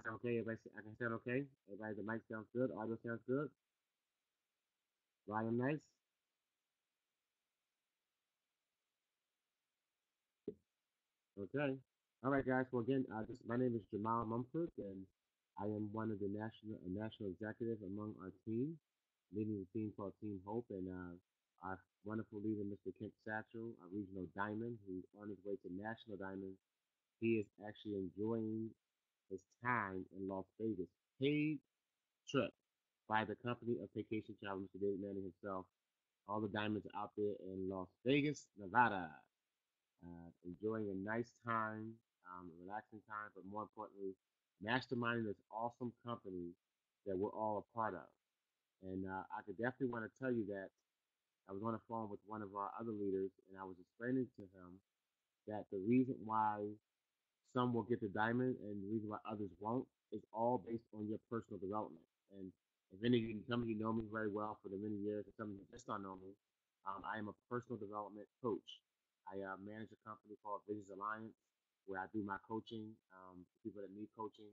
Sound okay? Everybody, I can sound okay? Everybody, the mic sounds good. Audio sounds good. Volume nice. Okay. All right, guys. Well, again, my name is Jamal Mumford, and I am one of the national executive among our team, leading the team called Team Hope, and our wonderful leader, Mr. Kent Satchel, our regional diamond, who's on his way to national diamond. He is actually enjoying his time in Las Vegas, paid trip by the company of vacation travel, Mr. David Manning himself. All the diamonds out there in Las Vegas, Nevada, enjoying a nice time, a relaxing time, but more importantly, masterminding this awesome company that we're all a part of. And I could definitely want to tell you that I was on the phone with one of our other leaders, and I was explaining to him that the reason why some will get the diamond and the reason why others won't is all based on your personal development. And if any of you, some of you know me very well for the many years, and some of you just don't know me, I am a personal development coach. I manage a company called Visions Alliance, where I do my coaching for people that need coaching,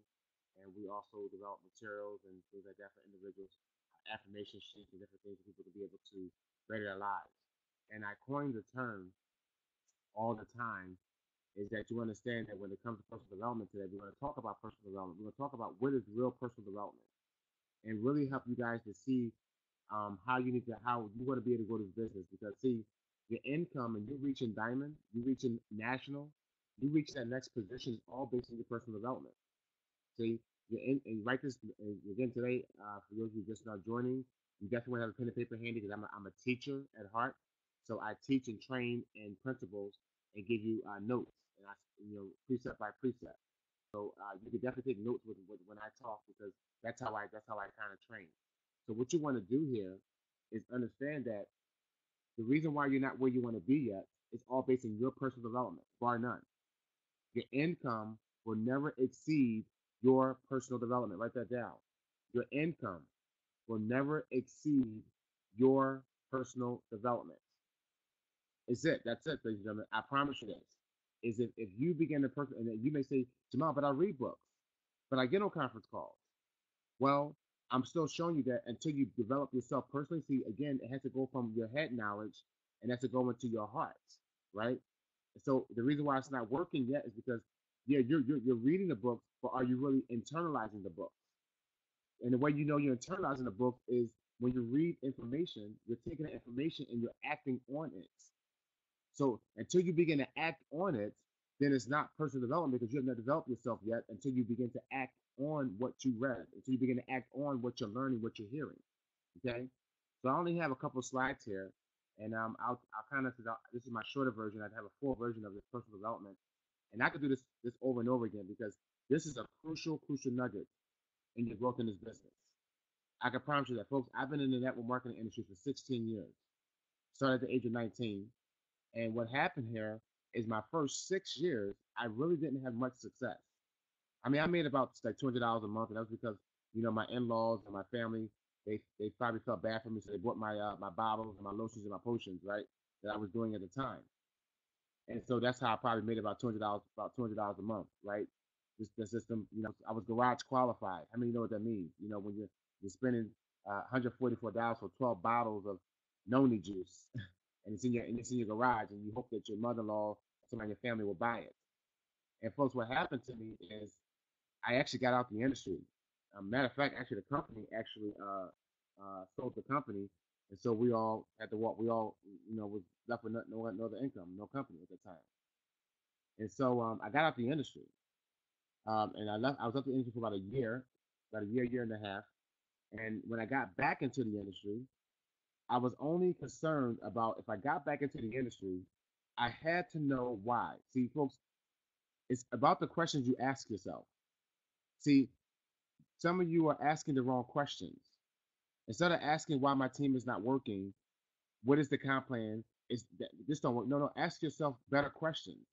and we also develop materials and things like that for individuals, affirmation sheets and different things for people to be able to better their lives. And I coined the term all the time is that you understand that when it comes to personal development today, we're going to talk about personal development. We're going to talk about what is real personal development and really help you guys to see how you want to be able to go to this business. Because see, your income and you reaching diamond, you reaching national, you reach that next position is all based on your personal development. See, and write this again today. For those of you just now joining, you definitely want to have a pen and paper handy because I'm a teacher at heart. So I teach and train in principles and give you notes, and precept by precept. So you can definitely take notes with when I talk because that's how I kind of train. So what you want to do here is understand that the reason why you're not where you want to be yet is all based on your personal development, bar none. Your income will never exceed your personal development. Write that down. Your income will never exceed your personal development. It's it. That's it, ladies and gentlemen. I promise you this. Is if you begin to person, and you may say, Jamal, but I read books, but I get on conference calls. Well, I'm still showing you that until you develop yourself personally. See, again, it has to go from your head knowledge and has to go into your heart, right? So the reason why it's not working yet is because yeah, you're reading the book, but are you really internalizing the book? And the way you know you're internalizing the book is when you read information, you're taking the information and you're acting on it. So until you begin to act on it, then it's not personal development because you have not developed yourself yet until you begin to act on what you read, until you begin to act on what you're learning, what you're hearing. Okay. So I only have a couple of slides here, and I'll kind of this is my shorter version. I'd have a full version of this personal development, and I could do this over and over again because this is a crucial nugget in your growth in this business. I can promise you that, folks. I've been in the network marketing industry for 16 years. Started at the age of 19, and what happened here is my first 6 years, I really didn't have much success. I mean, I made about like $200 a month, and that was because my in-laws and my family they probably felt bad for me, so they bought my bottles and my lotions and my potions, right, that I was doing at the time, and so that's how I probably made about $200 a month, right? The system, I was garage qualified. How many know what that means? When you're spending $144 for 12 bottles of noni juice, and it's in your garage, and you hope that your mother-in-law, somebody in your family will buy it. And folks, what happened to me is I actually got out the industry. Matter of fact, actually, the company actually sold the company, and so we all had to walk. We all, was left with no other income, no company at the time. And so I got out the industry, and I left. I was out the industry for about a year and a half. And when I got back into the industry, I was only concerned about if I got back into the industry, I had to know why. See, folks, it's about the questions you ask yourself. See, some of you are asking the wrong questions. Instead of asking why my team is not working, what is the comp plan? Is that this don't work? No. Ask yourself better questions.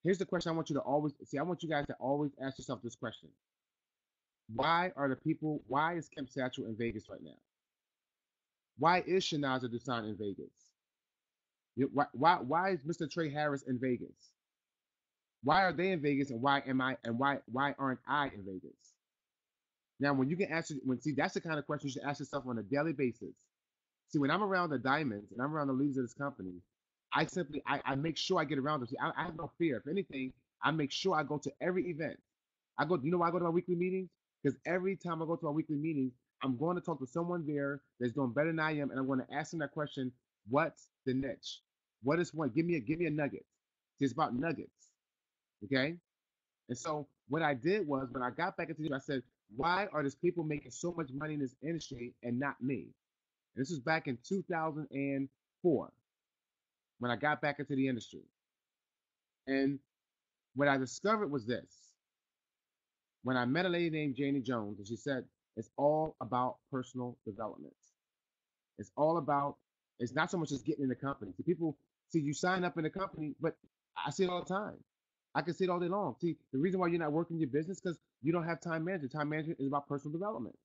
Here's the question I want you to always see. I want you guys to always ask yourself this question: Why is Kim Satchel in Vegas right now? Why is Shanaza Dusan in Vegas? Why is Mr. Trey Harris in Vegas? Why are they in Vegas and why am I and why aren't I in Vegas? Now, when you can answer, see, that's the kind of question you should ask yourself on a daily basis. See, when I'm around the diamonds and I'm around the leaders of this company, I make sure I get around them. See, I have no fear. If anything, I make sure I go to every event. I go, you know why I go to my weekly meetings? Because every time I go to my weekly meetings, I'm going to talk to someone there that's doing better than I am, and I'm going to ask them that question: what's the niche? What is one? Give me a nugget. See, it's about nuggets. Okay? And so what I did was when I got back into it, I said, why are these people making so much money in this industry and not me? And this was back in 2004 when I got back into the industry. And what I discovered was this. When I met a lady named Janie Jones, and she said, it's all about personal development. It's all about, it's not so much as getting in the company. See, people, see, you sign up in the company, but I see it all the time. I can see it all day long. See, the reason why you're not working your business because you don't have time management. Time management is about personal development.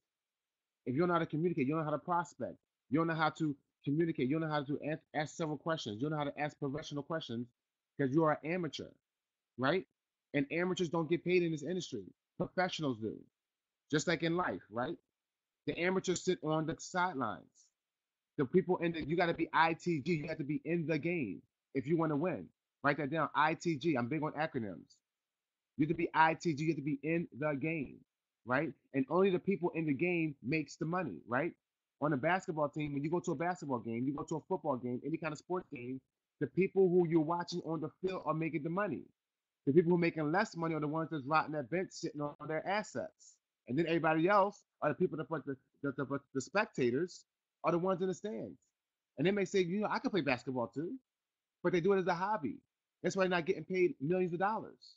If you don't know how to communicate, you don't know how to prospect, you don't know how to communicate, you don't know how to ask several questions, you don't know how to ask professional questions because you are an amateur, right? And amateurs don't get paid in this industry. Professionals do. Just like in life, right? The amateurs sit on the sidelines. The people in the, you got to be ITG, you have to be in the game if you want to win. Write that down. ITG. I'm big on acronyms. You have to be ITG, you have to be in the game, right? And only the people in the game makes the money, right? On a basketball team, when you go to a basketball game, you go to a football game, any kind of sports game, the people who you're watching on the field are making the money. The people who are making less money are the ones that's rotting that bench sitting on their assets. And then everybody else are the people that put the spectators are the ones in the stands. And they may say, you know, I could play basketball too, but they do it as a hobby. That's why they're not getting paid millions of dollars.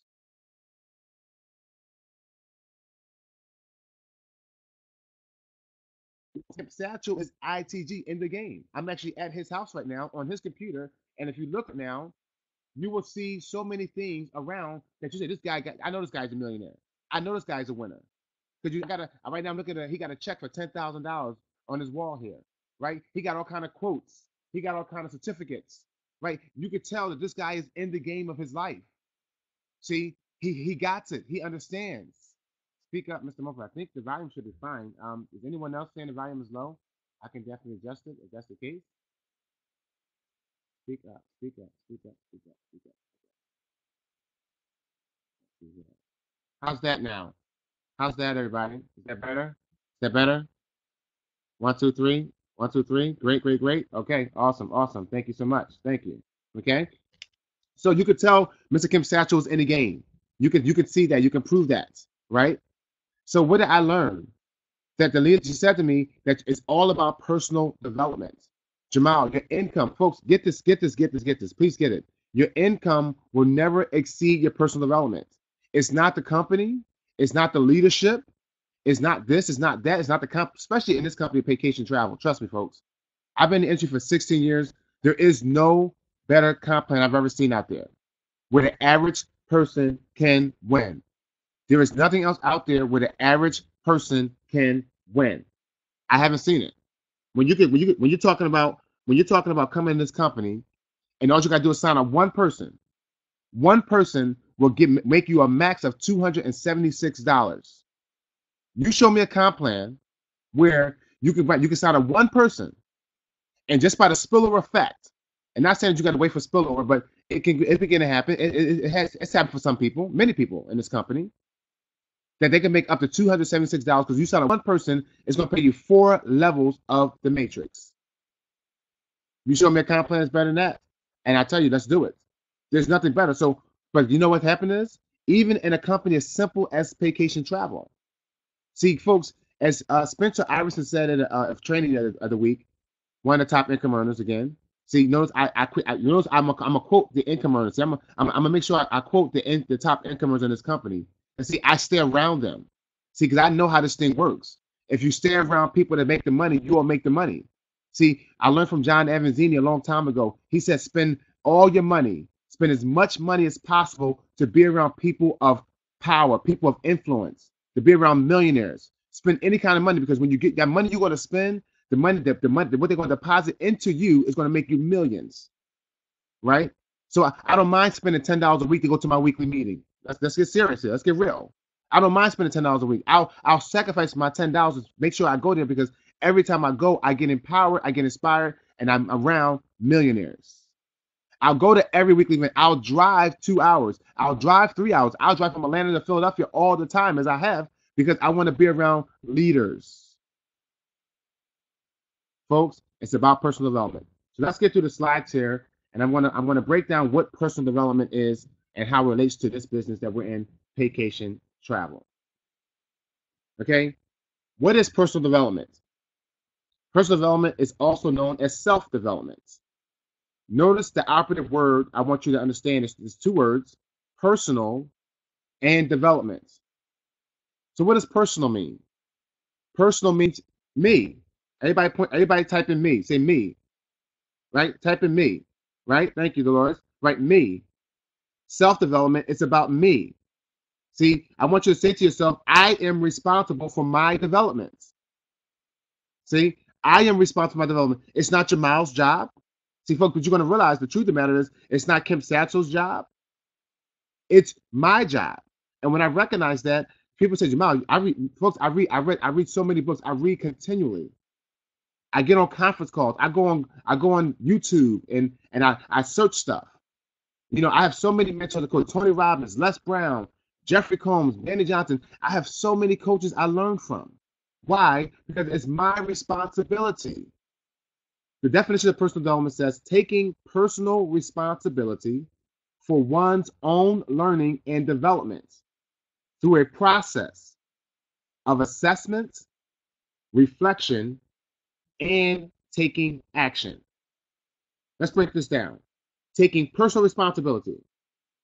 Satchel is ITG in the game. I'm actually at his house right now on his computer, and if you look now, you will see so many things around that you say, this guy got, I know this guy's a millionaire. I know this guy's a winner. Because you gotta right now I'm looking at he got a check for $10,000 on his wall here, right? He got all kind of quotes, he got all kind of certificates, right? You could tell that this guy is in the game of his life. See, he got it, he understands. Speak up, Mr. Mumford. I think the volume should be fine. Is anyone else saying the volume is low? I can definitely adjust it if that's the case. Speak up, speak up, speak up, speak up, speak up. Speak up. How's that now? How's that, everybody? Is that better? Is that better? One, two, three. One, two, three. Great, great, great. Okay, awesome, awesome. Thank you so much. Thank you. Okay. So you could tell Mr. Kim Satchel is in the game. You could see that. You can prove that, right? So what did I learn? That the leader said to me that it's all about personal development. Jamal, your income, folks, get this, get this, get this, get this. Please get it. Your income will never exceed your personal development. It's not the company. It's not the leadership. It's not this. It's not that. It's not the comp, especially in this company, vacation travel. Trust me, folks. I've been in the industry for 16 years. There is no better comp plan I've ever seen out there where the average person can win. There is nothing else out there where the average person can win. I haven't seen it. When you're talking about coming in this company and all you gotta do is sign on one person. One person will make you a max of $276. You show me a comp plan where you can sign on one person, and just by the spillover effect, and not saying that you got to wait for spillover, but it can begin to happen. It's happened for some people, many people in this company, that they can make up to $276 because you sign on one person is going to pay you 4 levels of the matrix. You show me a comp plan that's better than that, and I tell you, let's do it. There's nothing better. So, but you know what happened is, even in a company as simple as vacation travel. See, folks, as Spencer Iverson said in a training of the week, one of the top income earners again. See, notice notice I'm gonna quote the income earners. See, I'm gonna make sure I quote the top income earners in this company. And see, I stay around them. See, because I know how this thing works. If you stay around people that make the money, you will make the money. See, I learned from John Evanzini a long time ago. He said, spend all your money, spend as much money as possible to be around people of power, people of influence, to be around millionaires. Spend any kind of money, because when you get that money you're going to spend, the money, what they're going to deposit into you is going to make you millions, right? So I don't mind spending $10 a week to go to my weekly meeting. Let's get serious here. Let's get real. I don't mind spending $10 a week. I'll sacrifice my $10 to make sure I go there, because every time I go, I get empowered, I get inspired, and I'm around millionaires. I'll go to every weekly event. I'll drive 2 hours. I'll drive 3 hours. I'll drive from Atlanta to Philadelphia all the time, as I have, because I want to be around leaders. Folks, it's about personal development. So let's get through the slides here, and I'm gonna break down what personal development is and how it relates to this business that we're in, vacation travel. Okay, what is personal development? Personal development is also known as self-development. Notice the operative word I want you to understand is 2 words: personal and development. So what does personal mean? Personal means me. Everybody type in me. Say me. Right? Type in me. Right? Thank you, Dolores. Right, me. Self-development, it's about me. See, I want you to say to yourself, I am responsible for my development. See, I am responsible for my development. It's not Jamal's job. See, folks, but you're going to realize the truth of the matter is it's not Kim Satchell's job. It's my job. And when I recognize that, people say, Jamal, I read so many books. I read continually. I get on conference calls. I go on YouTube and I search stuff. You know, I have so many mentors on the coach: Tony Robbins, Les Brown, Jeffrey Combs, Danny Johnson. I have so many coaches I learn from. Why? Because it's my responsibility. The definition of personal development says taking personal responsibility for one's own learning and development through a process of assessment, reflection, and taking action. Let's break this down. Taking personal responsibility.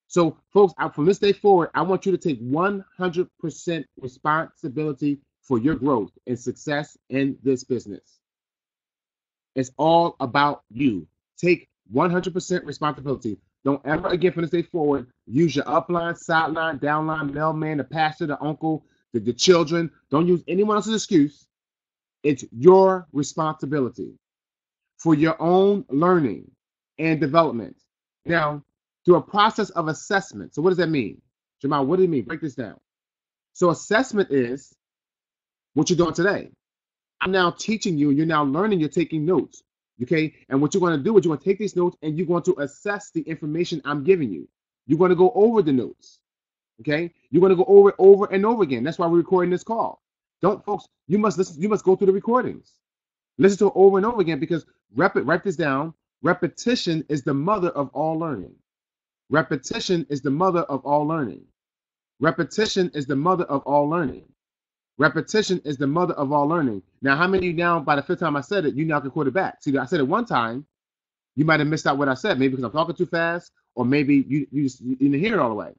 So, folks, from this day forward, I want you to take 100% responsibility for your growth and success in this business. It's all about you. Take 100% responsibility. Don't ever again from this day forward use your upline, sideline, downline, mailman, the pastor, the uncle, the children. Don't use anyone else's excuse. It's your responsibility for your own learning and development. Now, through a process of assessment. So what does that mean? Jamal, what do you mean? Break this down. So assessment is what you're doing today. I'm now teaching you, you're now learning, you're taking notes. Okay, and what you're going to do is you're going to take these notes and you're going to assess the information I'm giving you. You're going to go over the notes. Okay, you're going to go over and over again. That's why we're recording this call. Don't, folks, you must listen, you must go through the recordings. Listen to it over and over again, because write this down. Repetition is the mother of all learning. Repetition is the mother of all learning. Repetition is the mother of all learning. Repetition is the mother of all learning. Now, how many of you now, by the 5th time I said it, you now can quote it back? See, I said it one time, you might have missed out what I said, maybe because I'm talking too fast, or maybe you didn't hear it all the way.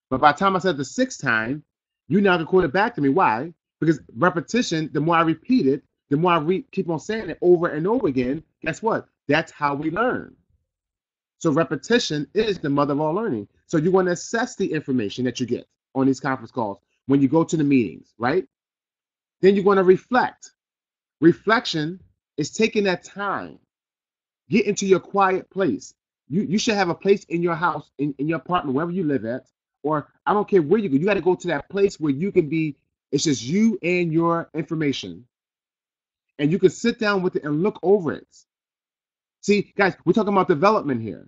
But by the time I said the 6th time, you now can quote it back to me. Why? Because repetition, the more I repeat it, the more I keep on saying it over and over again, guess what? That's how we learn. So repetition is the mother of all learning. So you're going to assess the information that you get on these conference calls when you go to the meetings, right? Then you're going to reflect. Reflection is taking that time. Get into your quiet place. You should have a place in your house, in your apartment, wherever you live at, or I don't care where you go. You got to go to that place where you can be, it's just you and your information. And you can sit down with it and look over it. See, guys, we're talking about development here.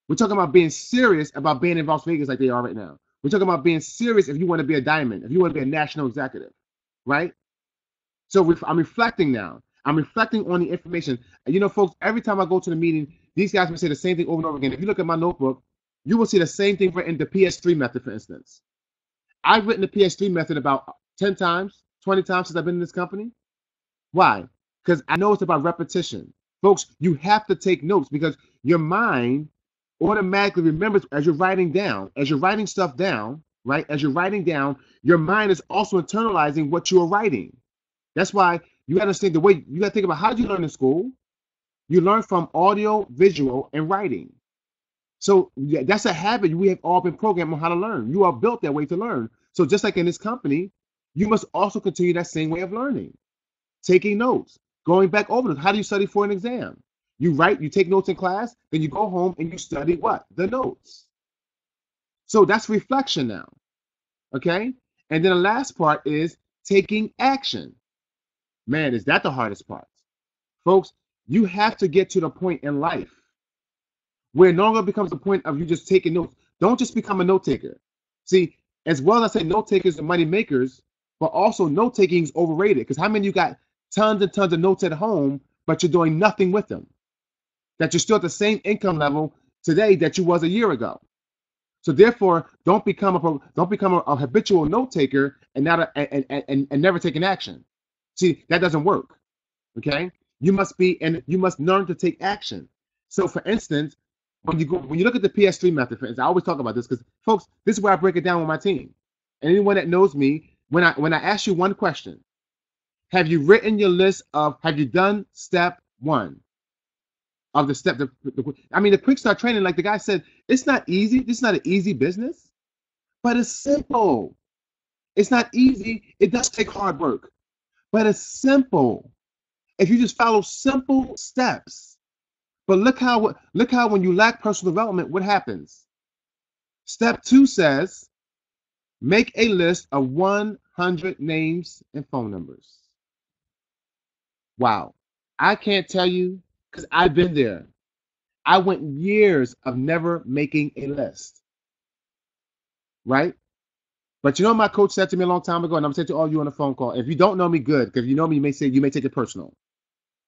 We're talking about being serious about being in Las Vegas like they are right now. We're talking about being serious if you want to be a diamond, if you want to be a national executive, right? So I'm reflecting now. I'm reflecting on the information. And you know, folks, every time I go to the meeting, these guys will say the same thing over and over again. If you look at my notebook, you will see the same thing written, the PS3 method, for instance. I've written the PS3 method about 10 times, 20 times since I've been in this company. Why? Because I know it's about repetition. Folks, you have to take notes, because your mind automatically remembers as you're writing down, as you're writing stuff down, right? As you're writing down, your mind is also internalizing what you are writing. That's why you got to understand the way you got to think about, how did you learn in school? You learn from audio, visual, and writing. So that's a habit we have all been programmed on how to learn. You are built that way to learn. So just like in this company, you must also continue that same way of learning. Taking notes, going back over them. How do you study for an exam? You write, you take notes in class, then you go home and you study what? The notes. So that's reflection now. Okay? And then the last part is taking action. Man, is that the hardest part? Folks, you have to get to the point in life where it no longer becomes a point of you just taking notes. Don't just become a note taker. See, as well as I say note takers are money makers, but also note taking is overrated. Because how many of you got tons and tons of notes at home, but you're doing nothing with them? That you're still at the same income level today that you was a year ago. So therefore, don't become a habitual note taker and not and never take an action. See, that doesn't work. Okay, you must learn to take action. So for instance, when you look at the PS3 method, for instance, I always talk about this because folks, this is where I break it down with my team. And anyone that knows me, when I ask you one question, have you done step one of the step? The quick start training, like the guy said, it's not easy. This is not an easy business, but it's simple. It's not easy. It does take hard work, but it's simple. If you just follow simple steps. But look how when you lack personal development, what happens? Step 2 says, make a list of 100 names and phone numbers. Wow. I can't tell you because I've been there. I went years of never making a list. Right? But you know what my coach said to me a long time ago, and I'm saying to all you on the phone call, if you don't know me, good, because you know me, you may take it personal.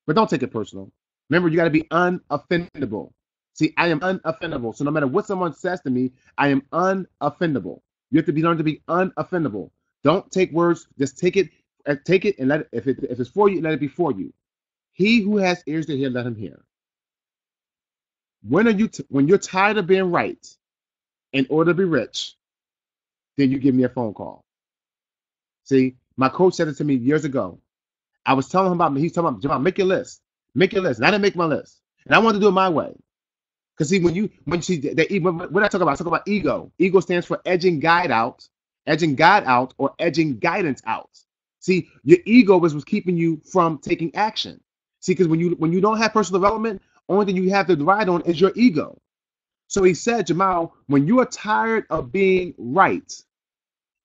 But don't take it personal. Remember, you got to be unoffendable. See, I am unoffendable. So no matter what someone says to me, I am unoffendable. You have to learn to be unoffendable. Don't take words. Just take it and let it. If it's for you, let it be for you. He who has ears to hear, let him hear. When you're tired of being right in order to be rich, then you give me a phone call. See, my coach said it to me years ago. I was telling him he's talking about, Jamal, make your list. Make your list. And I didn't make my list. And I wanted to do it my way. Because see, when I talk about ego. Ego stands for edging God out, or edging guidance out. See, your ego is what's keeping you from taking action. See, because when you don't have personal development, only thing you have to ride on is your ego. So he said, Jamal, when you are tired of being right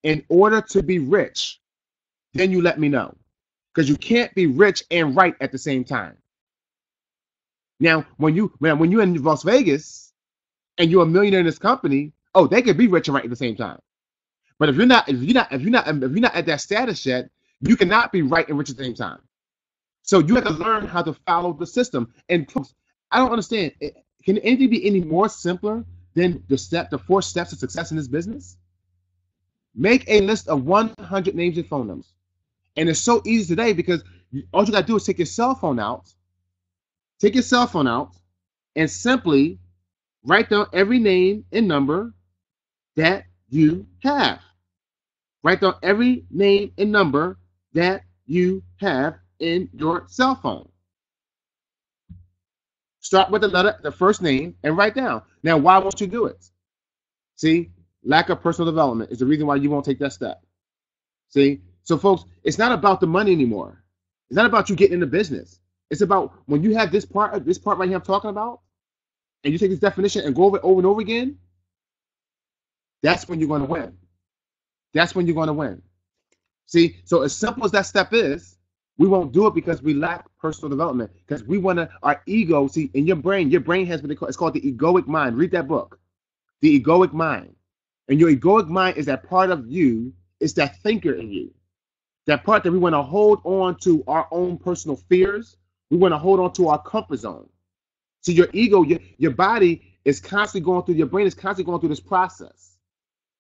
in order to be rich, then you let me know. Because you can't be rich and right at the same time. Now, when you're in Las Vegas and you're a millionaire in this company, oh, they could be rich and right at the same time. But if you're not at that status yet, you cannot be right and rich at the same time. So you have to learn how to follow the system. And I don't understand. Can anything be any more simpler than the 4 steps of success in this business? Make a list of 100 names and phone numbers. And it's so easy today because all you got to do is take your cell phone out and simply write down every name and number that you have. Write down every name and number that you have in your cell phone. Start with the first name and write down. Now, why won't you do it? See, lack of personal development is the reason why you won't take that step. See, so folks, it's not about the money anymore. It's not about you getting into business. It's about when you have this part right here I'm talking about, and you take this definition and go over it over and over again, that's when you're going to win. That's when you're going to win. See, so as simple as that step is, we won't do it because we lack personal development. Because we want our ego, see, in your brain has what it's called the egoic mind. Read that book, The Egoic Mind. And your egoic mind is that part of you, it's that thinker in you. That part that we want to hold on to our own personal fears. We want to hold on to our comfort zone. So your ego, your body is constantly going through, your brain is constantly going through this process.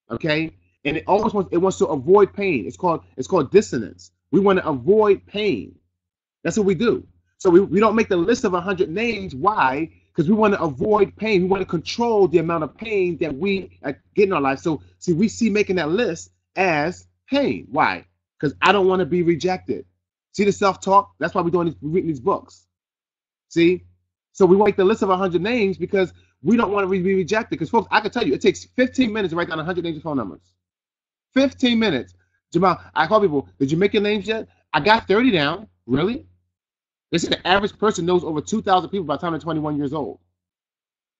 Okay? And it wants to avoid pain. It's called dissonance. We want to avoid pain. That's what we do. So we don't make the list of 100 names. Why? Because we want to avoid pain. We want to control the amount of pain that we get in our life. So see, we see making that list as pain. Why? Because I don't want to be rejected. See the self-talk? That's why we're reading these books. See? So we make the list of 100 names because we don't want to be rejected. Because folks, I can tell you, it takes 15 minutes to write down 100 names and phone numbers. 15 minutes. Jamal, I call people, did you make your names yet? I got 30 down. Really? They say the average person knows over 2,000 people by the time they're 21 years old.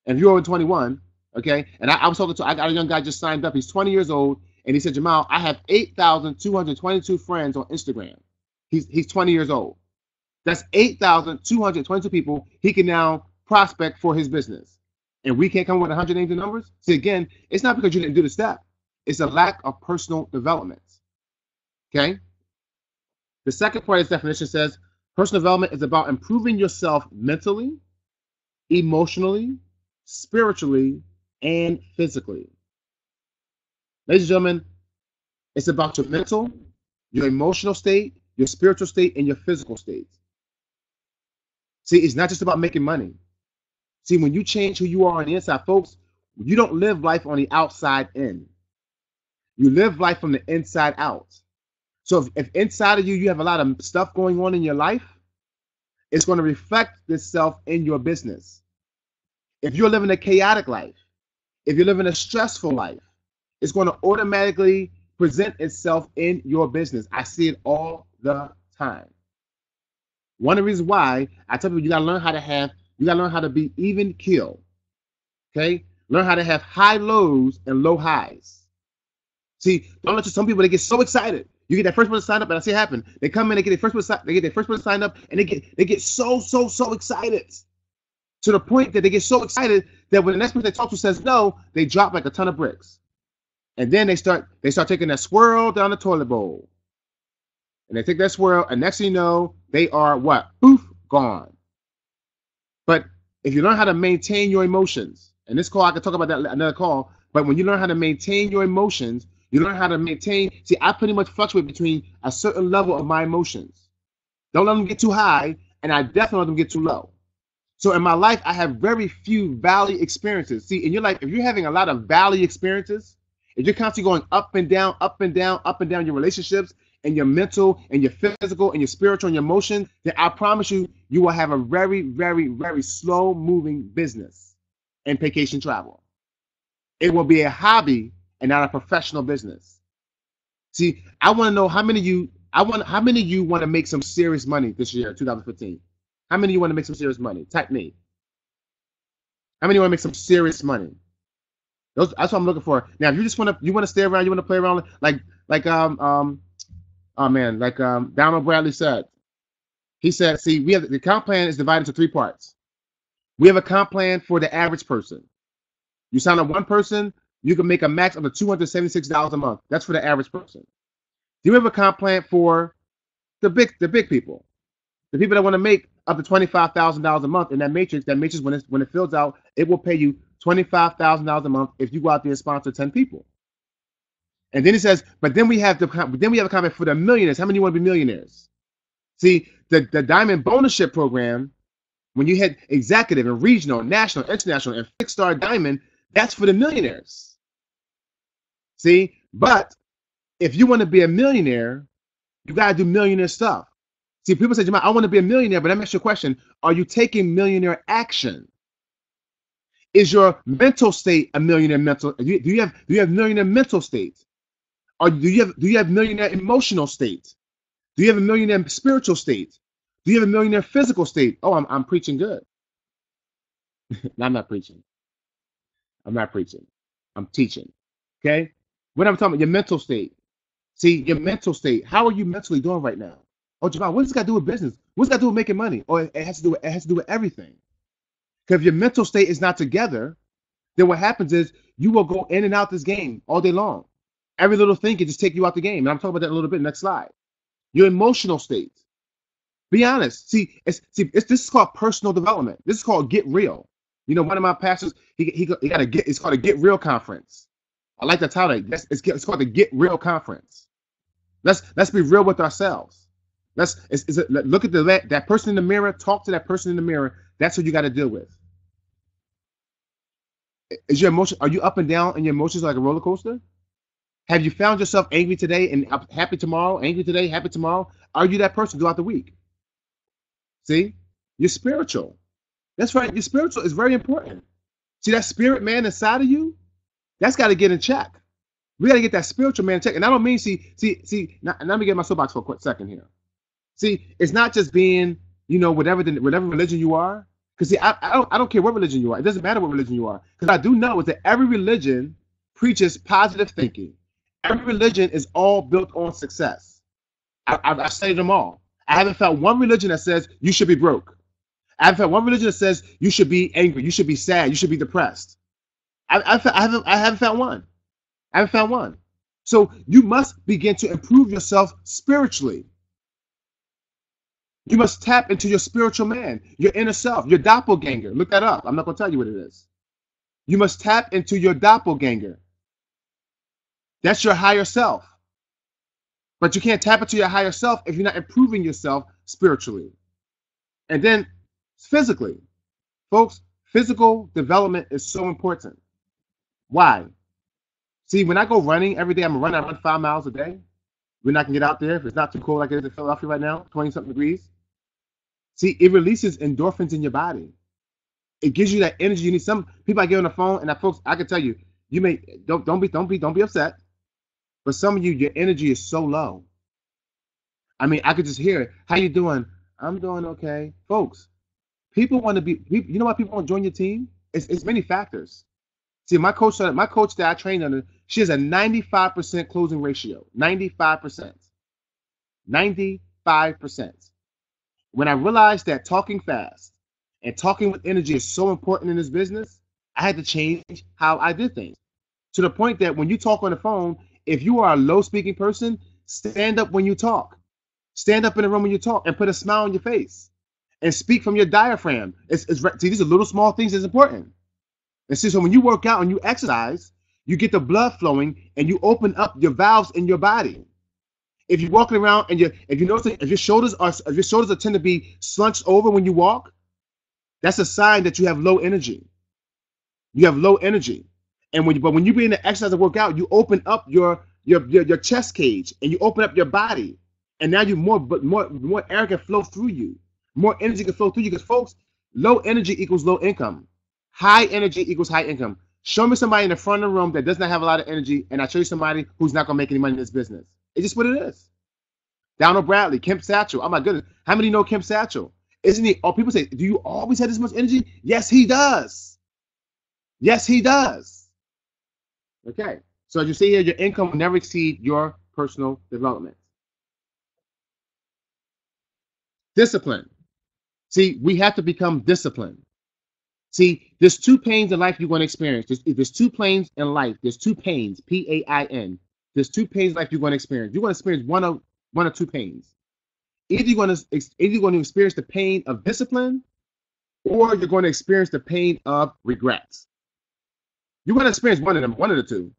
And if you're over 21, okay, and I was talking to, I got a young guy just signed up. He's 20 years old, And he said, Jamal, I have 8,222 friends on Instagram. He's 20 years old. That's 8,222 people he can now prospect for his business. And we can't come up with 100 names and numbers? See, again, it's not because you didn't do the step. It's a lack of personal development. Okay? The second part of this definition says, personal development is about improving yourself mentally, emotionally, spiritually, and physically. Ladies and gentlemen, it's about your mental, your emotional state, your spiritual state, and your physical state. See, it's not just about making money. See, when you change who you are on the inside, folks, you don't live life on the outside in. You live life from the inside out. So if inside of you, you have a lot of stuff going on in your life, it's going to reflect itself in your business. If you're living a chaotic life, if you're living a stressful life, it's going to automatically present itself in your business. I see it all the time. One of the reasons why I tell people you got to learn how to be even keel. Okay? Learn how to have high lows and low highs. See, don't let you, some people, they get so excited. You get that first person signed up, and I see it happen. They come in, they get their first person signed up, and they get so excited. To the point that they get so excited that when the next person they talk to says no, they drop like a ton of bricks. And then they start taking that swirl down the toilet bowl. And they take that swirl, and next thing you know, they are what? Poof, gone. But if you learn how to maintain your emotions, and this call, I can talk about that another call, but when you learn how to maintain your emotions, you learn how to maintain, see, I pretty much fluctuate between a certain level of my emotions. Don't let them get too high, and I definitely don't let them get too low. So in my life, I have very few valley experiences. See, in your life, if you're having a lot of valley experiences, if you're constantly going up and down, up and down, up and down your relationships and your mental and your physical and your spiritual and your emotion, then I promise you, you will have a very, very, very slow moving business and vacation travel. It will be a hobby and not a professional business. See, I want to know how many of you want to make some serious money this year, 2015. How many of you want to make some serious money? Type me. How many want to make some serious money? That's what I'm looking for. Now, if you just want to stay around, you want to play around like Donald Bradley said. He said, see, the comp plan is divided into 3 parts. We have a comp plan for the average person. You sign up one person, you can make a max of $276 a month. That's for the average person. Do you have a comp plan for the big people? The people that want to make up to $25,000 a month in that matrix when it fills out, it will pay you $25,000 a month if you go out there and sponsor 10 people. And then he says, but then we have a comment for the millionaires. How many want to be millionaires? See, the Diamond Bonusship program, when you hit executive and regional, national, international, and fixed star diamond, that's for the millionaires. See, but if you want to be a millionaire, you got to do millionaire stuff. See, people say, Jamal, I want to be a millionaire, but let me ask you a question. Are you taking millionaire action? Is your mental state a millionaire mental? Do you have millionaire mental state? Or do you have millionaire emotional state? Do you have a millionaire spiritual state? Do you have a millionaire physical state? Oh, I'm preaching good. No, I'm not preaching. I'm not preaching. I'm teaching. Okay? What I'm talking about, your mental state. See, your mental state. How are you mentally doing right now? Oh, Jamal, what does it got to do with business? What's it got to do with making money? Or it has to do with everything. Because if your mental state is not together, then what happens is you will go in and out this game all day long. Every little thing can just take you out the game. And I'm talking about that a little bit. Next slide. Your emotional state. Be honest. This is called personal development. This is called Get Real. You know, one of my pastors, it's called a Get Real conference. I like the title. It's called the Get Real conference. Let's be real with ourselves. Look at that person in the mirror. Talk to that person in the mirror. That's what you got to deal with. Is your emotion? Are you up and down in your emotions like a roller coaster? Have you found yourself angry today and happy tomorrow? Angry today, happy tomorrow? Are you that person throughout the week? See, you're spiritual. That's right. Your spiritual is very important. See that spirit man inside of you? That's got to get in check. We got to get that spiritual man in check. And I don't mean now, let me get my soapbox for a quick second here. See, it's not just being, whatever religion you are. Because see, I don't care what religion you are. It doesn't matter what religion you are. Because I do know is that every religion preaches positive thinking. Every religion is all built on success. I've studied them all. I haven't found one religion that says you should be broke. I haven't found one religion that says you should be angry, you should be sad, you should be depressed. I haven't found one. I haven't found one. So you must begin to improve yourself spiritually. You must tap into your spiritual man, your inner self, your doppelganger. Look that up. I'm not going to tell you what it is. You must tap into your doppelganger. That's your higher self. But you can't tap into your higher self if you're not improving yourself spiritually. And then physically, folks, physical development is so important. Why? See, when I go running every day, I run 5 miles a day. When I can get out there, if it's not too cold like it is in Philadelphia right now, 20-something degrees. See, it releases endorphins in your body. It gives you that energy you need. Some people I get on the phone, and folks, I can tell you, you may don't be upset, but some of you, your energy is so low. I mean, I could just hear it. How you doing? I'm doing okay, folks. People want to be. You know why people want to join your team? It's many factors. See, my coach that I trained under, she has a 95% closing ratio. 95%. 95%. When I realized that talking fast and talking with energy is so important in this business, I had to change how I did things. To the point that when you talk on the phone, if you are a low speaking person, stand up when you talk. Stand up in the room when you talk and put a smile on your face and speak from your diaphragm. See, these are little small things that's important. And see, so when you work out and you exercise, you get the blood flowing and you open up your valves in your body. If you're walking around and if you notice if your shoulders are tend to be slunched over when you walk, that's a sign that you have low energy. You have low energy. And when you be in the exercise and work out, you open up your chest cage and you open up your body. And now you more air can flow through you. More energy can flow through you because folks, low energy equals low income. High energy equals high income. Show me somebody in the front of the room that does not have a lot of energy, and I show you somebody who's not going to make any money in this business. It's just what it is. Donald Bradley, Kemp Satchel. Oh my goodness. How many know Kemp Satchel? Isn't he? Oh, people say, do you always have this much energy? Yes, he does. Yes, he does. Okay. So as you see here, your income will never exceed your personal development. Discipline. See, we have to become disciplined. See, there's two pains in life you're going to experience. There's two pains in life. There's two pains, Pain. There's two pains in life you're going to experience. You're going to experience one of two pains. Either you're going to experience the pain of discipline, or you're going to experience the pain of regrets. You're going to experience one of the two.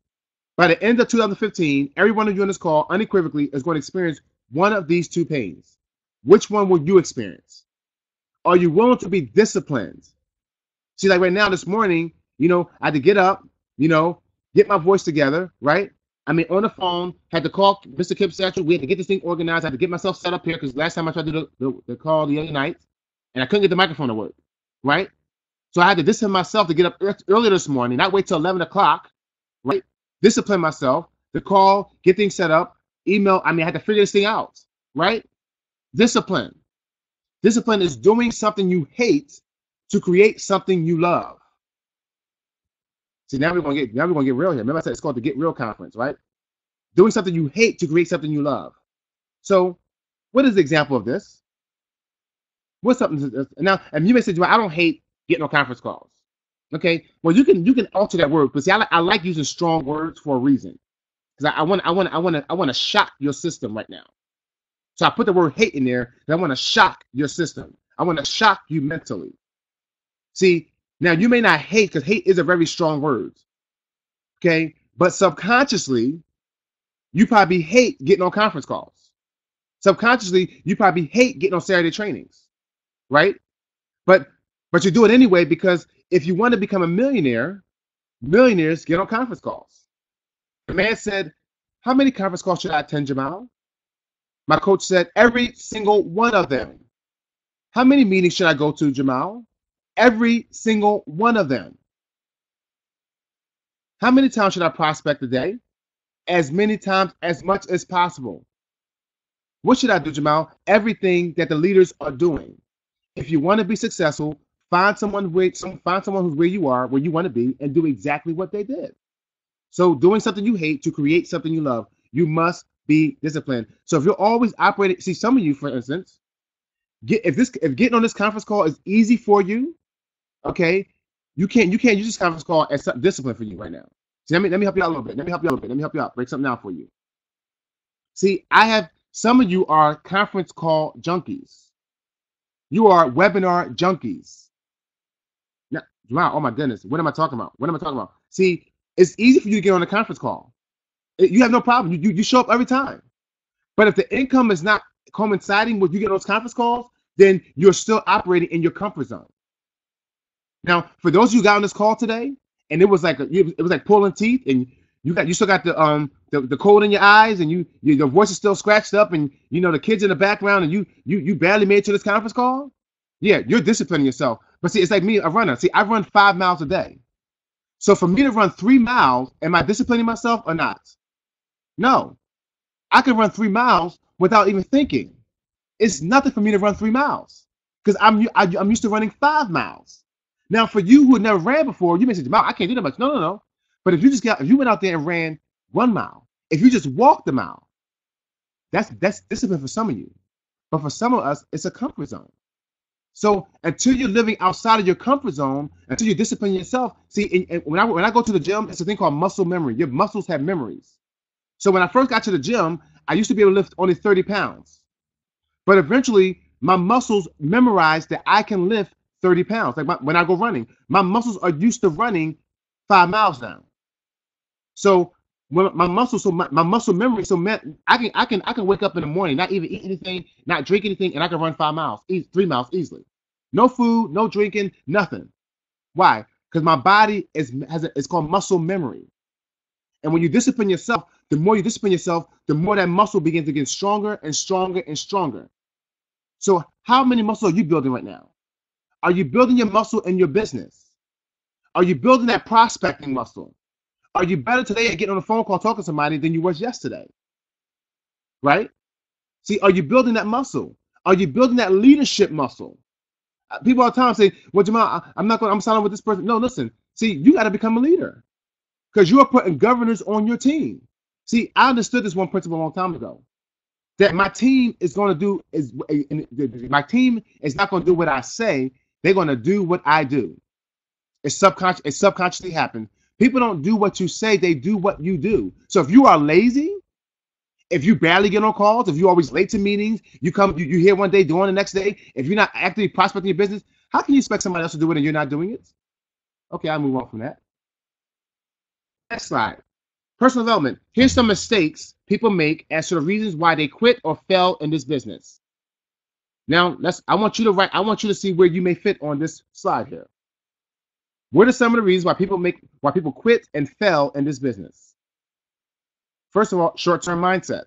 By the end of 2015, every one of you on this call unequivocally is going to experience one of these two pains. Which one will you experience? Are you willing to be disciplined? See, like right now, this morning, I had to get up, get my voice together, right? I mean, on the phone, had to call Mr. Kip Satchel. We had to get this thing organized. I had to get myself set up here because last time I tried to do the call the other night, and I couldn't get the microphone to work, right? So I had to discipline myself to get up earlier this morning, not wait till 11 o'clock, right? Discipline myself to call, get things set up, email. I mean, I had to figure this thing out, right? Discipline. Discipline is doing something you hate to create something you love. See, now we're gonna get real here. Remember I said it's called the Get Real Conference, right? Doing something you hate to create something you love. So, what is the example of this? What's something now? And you may say, I don't hate getting on conference calls. Okay, well you can alter that word, but see, I like using strong words for a reason, because I want to shock your system right now. So I put the word hate in there, and I want to shock your system. I want to shock you mentally. See, now you may not hate, because hate is a very strong word. Okay, but subconsciously, you probably hate getting on conference calls. Subconsciously, you probably hate getting on Saturday trainings, right? But you do it anyway, because if you want to become a millionaire, millionaires get on conference calls. The man said, how many conference calls should I attend, Jamal? My coach said, every single one of them. How many meetings should I go to, Jamal? Every single one of them. How many times should I prospect a day? As many times, as much as possible. What should I do, Jamal? Everything that the leaders are doing. If you want to be successful, find someone who's where you are, where you want to be, and do exactly what they did. So doing something you hate to create something you love, you must be disciplined. So if you're always operating, see some of you, for instance, if getting on this conference call is easy for you, okay, you can't use this conference call as discipline for you right now. See, let me help you out a little bit. Let me help you out. Break something out for you. See, I have some of you are conference call junkies. You are webinar junkies. Now, wow, oh my goodness, what am I talking about? What am I talking about? See, it's easy for you to get on a conference call. You have no problem. You show up every time. But if the income is not coinciding with you getting those conference calls, then you're still operating in your comfort zone. Now, for those of you who got on this call today, and it was like pulling teeth, and you still got the cold in your eyes, and your voice is still scratched up, and the kids in the background, and you barely made it to this conference call. Yeah, you're disciplining yourself. But see, it's like me, a runner. See, I run 5 miles a day. So for me to run 3 miles, am I disciplining myself or not? No. I can run 3 miles without even thinking. It's nothing for me to run 3 miles because I'm used to running 5 miles. Now, for you who had never ran before, you may say, "Jamal, I can't do that much." No. But if you went out there and ran 1 mile, if you just walked a mile, that's discipline for some of you. But for some of us, it's a comfort zone. So until you're living outside of your comfort zone, until you discipline yourself, see, and when I go to the gym, it's a thing called muscle memory. Your muscles have memories. So when I first got to the gym, I used to be able to lift only 30 pounds. But eventually, my muscles memorized that I can lift 30 pounds. Like when I go running, my muscles are used to running 5 miles now. So when my muscle memory, so I can wake up in the morning, not even eat anything, not drink anything, and I can run 5 miles, 3 miles easily. No food, no drinking, nothing. Why? Because my body it's called muscle memory. And when you discipline yourself, the more you discipline yourself, the more that muscle begins to get stronger and stronger and stronger. So how many muscles are you building right now? Are you building your muscle in your business? Are you building that prospecting muscle? Are you better today at getting on a phone call talking to somebody than you was yesterday? Right? See, are you building that muscle? Are you building that leadership muscle? People all the time say, "Well, Jamal, I'm signing with this person." No, listen. See, you got to become a leader because you are putting governors on your team. See, I understood this one principle a long time ago. That my team is going to do my team is not going to do what I say. They're going to do what I do. It's subconscious. It subconsciously happens. People don't do what you say. They do what you do. So if you are lazy, if you barely get on calls, if you're always late to meetings, you hear one day, doing the next day. If you're not actively prospecting your business, how can you expect somebody else to do it and you're not doing it? Okay, I'll move on from that. Next slide. Personal development. Here's some mistakes people make as to the reasons why they quit or fail in this business. Now, I want you to see where you may fit on this slide here. What are some of the reasons why people quit and fail in this business? First of all, short-term mindset.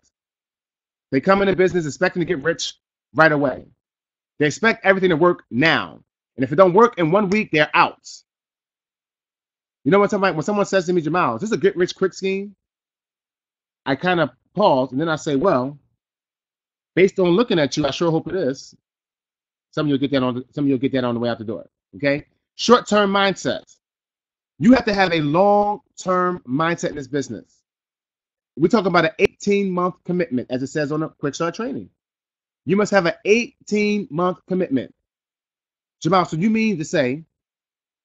They come into business expecting to get rich right away. They expect everything to work now. And if it don't work in 1 week, they're out. You know when someone says to me, "Jamal, is this a get rich quick scheme?" I kind of pause and then I say, "Well, based on looking at you, I sure hope it is." Some of you'll get that on the way out the door. Okay? Short-term mindset. You have to have a long-term mindset in this business. We're talking about an 18-month commitment, as it says on the Quick Start training. You must have an 18-month commitment. Jamal, so you mean to say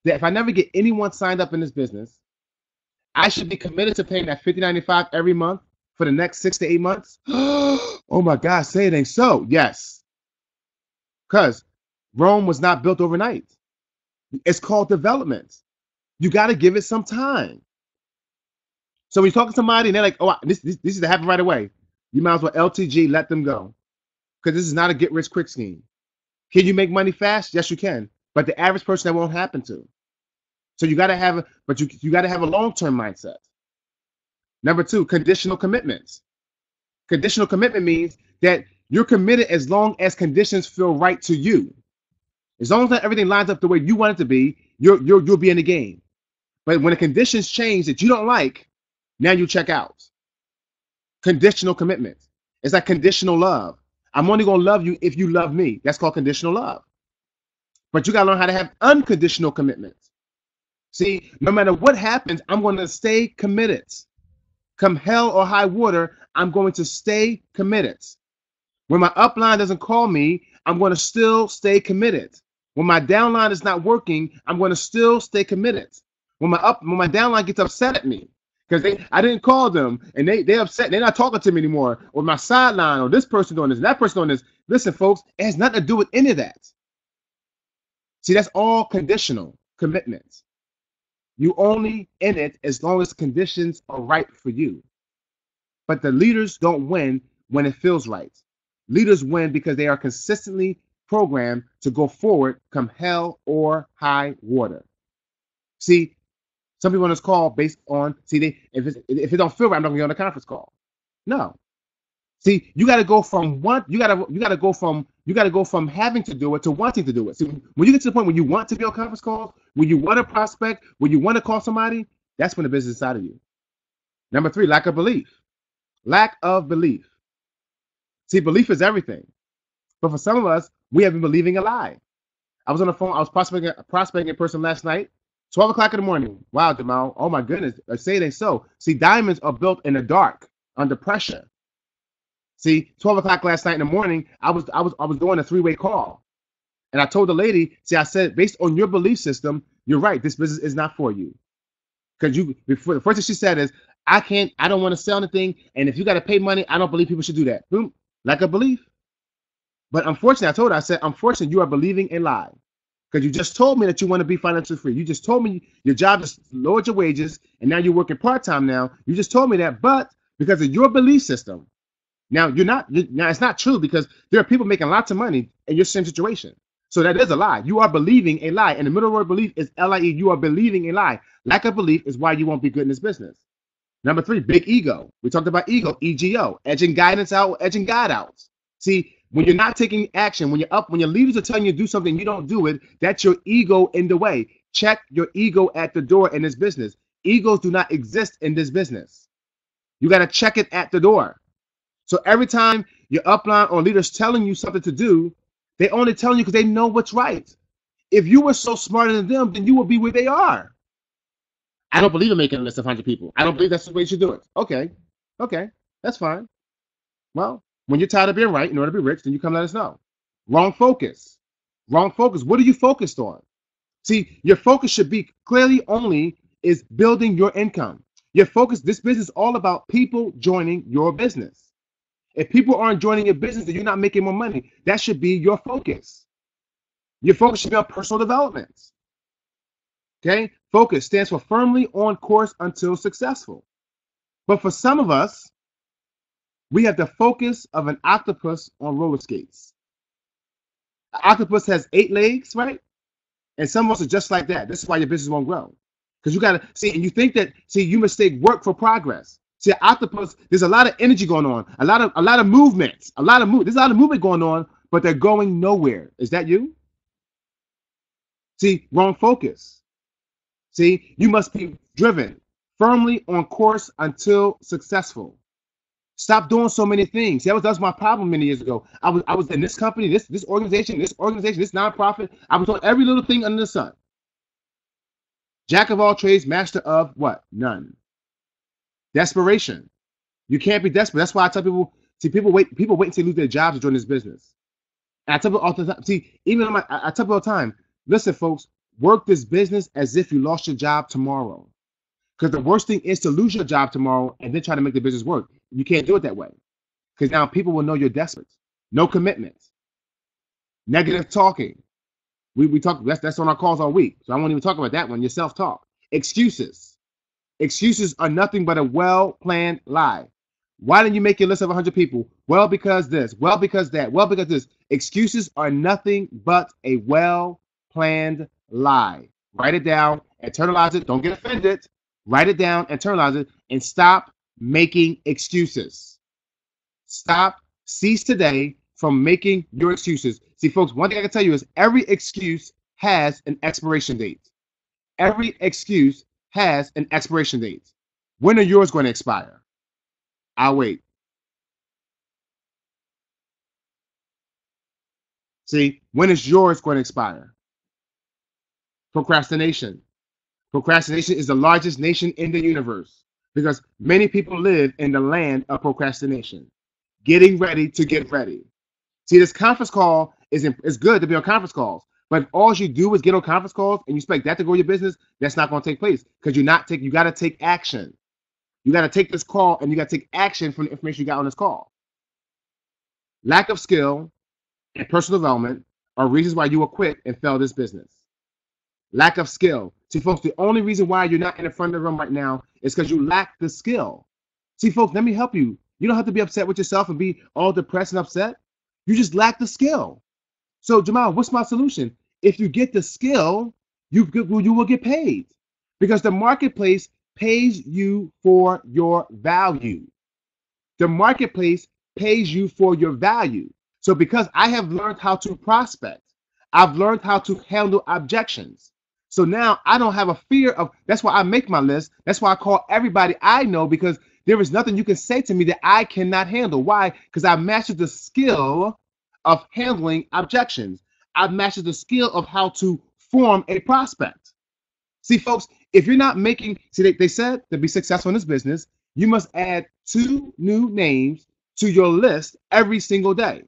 that if I never get anyone signed up in this business, I should be committed to paying that $50.95 every month for the next 6 to 8 months? Oh my God, say it ain't so. Yes. Because Rome was not built overnight. It's called development. You got to give it some time. So when you're talking to somebody and they're like, "Oh, this is to happen right away," you might as well LTG, let them go. Because this is not a get rich quick scheme. Can you make money fast? Yes, you can. But the average person, that won't happen to. So you got to have a long-term mindset. Number 2, conditional commitments. Conditional commitment means that you're committed as long as conditions feel right to you. As long as everything lines up the way you want it to be, you'll be in the game. But when the conditions change that you don't like, now you check out. Conditional commitment. It's like conditional love. I'm only going to love you if you love me. That's called conditional love. But you got to learn how to have unconditional commitment. See, no matter what happens, I'm going to stay committed. Come hell or high water, I'm going to stay committed. When my upline doesn't call me, I'm going to still stay committed. When my downline is not working, I'm going to still stay committed. When my downline gets upset at me because I didn't call them and they upset, they're not talking to me anymore, or my sideline, or this person doing this, and that person doing this. Listen, folks, it has nothing to do with any of that. See, that's all conditional commitments. You only in it as long as the conditions are right for you. But the leaders don't win when it feels right. Leaders win because they are consistently programmed to go forward come hell or high water. See, some people on this call based on, if it don't feel right, I'm not gonna get on the conference call. No. See, you gotta go from having to do it to wanting to do it. See, when you get to the point where you want to be on conference calls, when you want to prospect, when you want to call somebody, that's when the business is inside of you. Number 3, lack of belief. Lack of belief. See, belief is everything. But for some of us, we have been believing a lie. I was on the phone. I was prospecting in person last night, 12 o'clock in the morning. Wow, Jamal. Oh, my goodness. I say it ain't so. See, diamonds are built in the dark, under pressure. See, 12 o'clock last night in the morning, I was doing a 3-way call. And I told the lady, I said, based on your belief system, you're right. This business is not for you. Because the first thing she said is, I don't want to sell anything. And if you got to pay money, I don't believe people should do that. Boom. Lack of belief. But unfortunately, I told her, I said, unfortunately, you are believing a lie. Because you just told me that you want to be financially free. You just told me your job is lowered your wages, and now you're working part-time now. You just told me that, but because of your belief system, now it's not true, because there are people making lots of money in your same situation. So that is a lie. You are believing a lie. And the middle word belief is L-I-E. You are believing a lie. Lack of belief is why you won't be good in this business. Number 3, big ego. We talked about ego, E-G-O, edging guidance out, edging God out. See, when you're not taking action, when your leaders are telling you to do something, you don't do it, that's your ego in the way. Check your ego at the door in this business. Egos do not exist in this business. You got to check it at the door. So every time your upline or leader's telling you something to do, they only telling you because they know what's right. If you were so smarter than them, then you would be where they are. I don't believe in making a list of 100 people. I don't believe that's the way you should do it. Okay, that's fine. Well, when you're tired of being right in order to be rich, then you come let us know. Wrong focus. Wrong focus. What are you focused on? See, your focus should be clearly only is building your income. Your focus, this business is all about people joining your business. If people aren't joining your business, then you're not making more money. That should be your focus. Your focus should be on personal development. Okay? Focus stands for firmly on course until successful. But for some of us, we have the focus of an octopus on roller skates. An octopus has 8 legs, right? And some of us are just like that. This is why your business won't grow. Because you got to see, and you think that, you mistake work for progress. See, an octopus, there's a lot of energy going on, a lot of movements, there's a lot of movement going on, but they're going nowhere. Is that you? See, wrong focus. See, you must be driven firmly on course until successful. Stop doing so many things. That was my problem many years ago. I was in this company, this organization, this nonprofit. I was on every little thing under the sun. Jack of all trades, master of what? None. Desperation. You can't be desperate. That's why I tell people. See, people wait until they lose their jobs to join this business. And I tell people all the time. See, I tell people all the time. Listen, folks, work this business as if you lost your job tomorrow. Because the worst thing is to lose your job tomorrow and then try to make the business work. You can't do it that way. Because now people will know you're desperate. No commitments. Negative talking. We talk. That's on our calls all week. So I won't even talk about that one. Your self-talk. Excuses. Excuses are nothing but a well-planned lie. Why didn't you make your list of 100 people? Well, because this. Well, because that. Well, because this. Excuses are nothing but a well-planned lie. Write it down. Internalize it. Don't get offended. Write it down. Internalize it. And stop making excuses. Cease today from making your excuses. See, folks, one thing I can tell you is every excuse has an expiration date. Every excuse has an expiration date. When are yours going to expire? I'll wait. See, when is yours going to expire? Procrastination. Procrastination is the largest nation in the universe because many people live in the land of procrastination, getting ready to get ready. See, this conference call is good to be on conference calls, but if all you do is get on conference calls and you expect that to grow your business, that's not going to take place because you got to take action. You got to take this call and you got to take action from the information you got on this call. Lack of skill and personal development are reasons why you will quit and fail this business. Lack of skill. See, folks, the only reason why you're not in the front of the room right now is because you lack the skill. See, folks, let me help you. You don't have to be upset with yourself and be all depressed and upset. You just lack the skill. So, Jamal, what's my solution? If you get the skill, you will get paid because the marketplace pays you for your value. The marketplace pays you for your value. So because I have learned how to prospect, I've learned how to handle objections. So now I don't have a fear of, that's why I make my list. That's why I call everybody I know, because there is nothing you can say to me that I cannot handle. Why? Because I mastered the skill of handling objections. I've mastered the skill of how to form a prospect. See, folks, if you're not making, see, they said to be successful in this business, you must add 2 new names to your list every single day.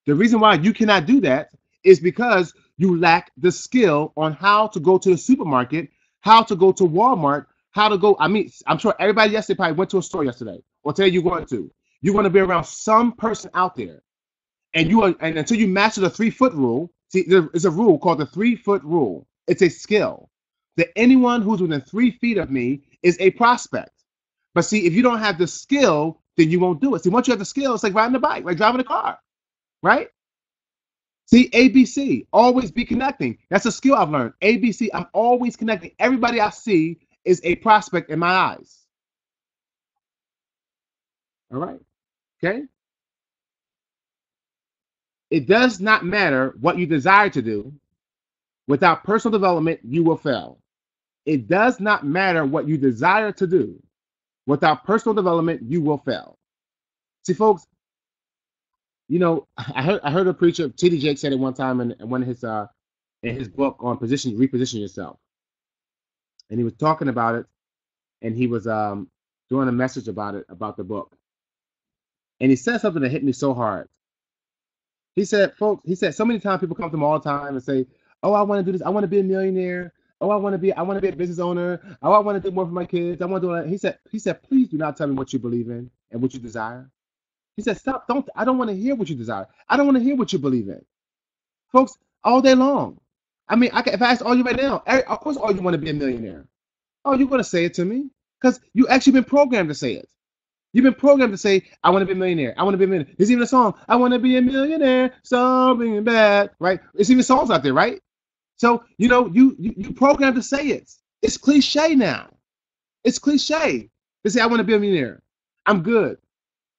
The reason why you cannot do that is because you lack the skill on how to go to the supermarket, how to go to Walmart, how to go. I mean, I'm sure everybody yesterday probably went to a store yesterday, or today you're going to. You're going to be around some person out there, and until you master the 3-foot rule. See, there is a rule called the 3-foot rule. It's a skill that anyone who's within 3 feet of me is a prospect. But see, if you don't have the skill, then you won't do it. See, once you have the skill, it's like riding a bike, like driving a car, right? See, ABC, always be connecting. That's a skill I've learned. ABC, I'm always connecting. Everybody I see is a prospect in my eyes. All right, okay? It does not matter what you desire to do. Without personal development, you will fail. It does not matter what you desire to do. Without personal development, you will fail. See, folks, you know, I heard a preacher, T.D. Jakes, said it one time in one of his book on reposition yourself, and he was talking about it, and he was doing a message about it, about the book, and he said something that hit me so hard. He said, folks, so many times people come to him all the time and say, oh, I want to do this, I want to be a millionaire, oh, I want to be a business owner, oh, I want to do more for my kids, I want to do that. He said, please do not tell me what you believe in and what you desire. He said, stop, I don't want to hear what you desire. I don't want to hear what you believe in. Folks, all day long. I mean, if I ask all you right now, of course all you want to be a millionaire. Oh, you're going to say it to me because you actually been programmed to say it. You've been programmed to say, I want to be a millionaire. I want to be a millionaire. There's even a song, I want to be a millionaire, something bad, right? There's even songs out there, right? So, you know, you programmed to say it. It's cliche now. It's cliche to say, I want to be a millionaire. I'm good,